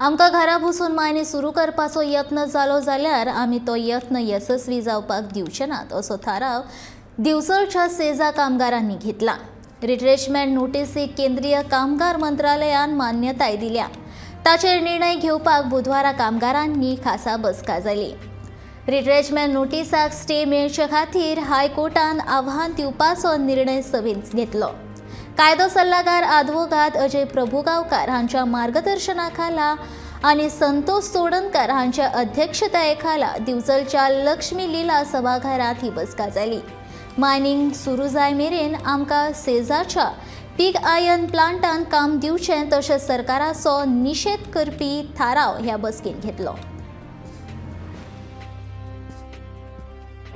आमकां घरा बसून मायनी सुरू करपाचो यत्न जालो जाल्यार आमी तो यत्न यशस्वी जावपाक दिवचे नात असो थाराव दिवचलच्या सेजा कामगारांनी घेतला। रिट्रेचमेंट नोटीसीक केंद्रीय कामगार मंत्रालयान मान्यताय दिल्या। ताचेर निर्णय घेवपाक बुधवारा कामगारांनी खासा बसका जाली। रिट्रेचमेंट नोटीसाक स्टे मेळचे खातीर हायकोर्टान आव्हान दिवपाचो निर्णय सभेन घेतलो। कायदो सल्लागार आदवोगाद अजय प्रभुगांवकार हांच्या मार्गदर्शनाखाला आनी संतोष सोडणकर हांच्या अध्यक्षतायेखाला दिवचलच्या लक्ष्मी लीला सभाघरांत ही बसका जाली। मायनिंग सुरू जाय मेरेन आमकां सेजाच्या पीग आयर्न प्लांटान काम दिवचें तशेंच सरकाराचो निशेध करपी थाराव ह्या बसकेन घेतलो।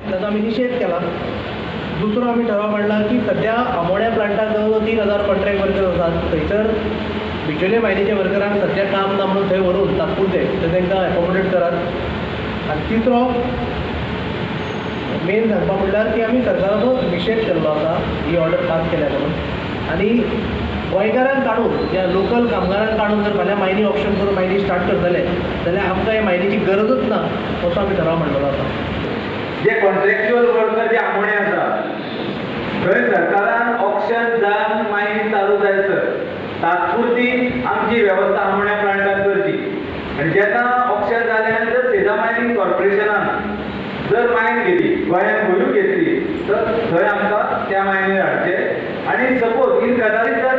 त्याचा आम्ही निषेध केला। दुसरो आम्ही ठराव मांडला की सध्या आमोण्या प्लांटाक 3000 कॉन्ट्रॅक्ट वर्कर आसात, थंयसर बिचोले मायनीच्या वर्करांक सध्या काम ना म्हणून थंय व्हरून तात्पुरते थंय तांकां एकोमोडेट करात। आनी तिसरो मेन सांगपाक म्हणल्यार की आमी सरकाराचो निशेध केल्लो आसा ही ऑर्डर पास केल्या म्हणून, आनी गोंयकारांक काडून या लोकल कामगारांक काडून जर फाल्यां मायनी ऑप्शन करून मायनी स्टार्ट करतले जाल्यार आमकां ह्या मायनीची गरजूच ना असो आमी ठराव मांडलेलो आसा। जे कॉन्ट्रॅक्च्युअल वर्कर जे आमोणे आसा थंय सरकारान ऑप्शन जावन मायनी चालू जायसर तात्पुरती आमची वेवस्था आमोण्या प्लांटान करची, आनी जेन्ना ऑप्शन जालें आनी जर सेजा मायनिंग कॉर्पोरेशनान जर मायन घेतली, गोंयांत खंयूय घेतली तर थंय आमकां त्या मायनीर हाडचे। आनी सपोज इन कदाचित जर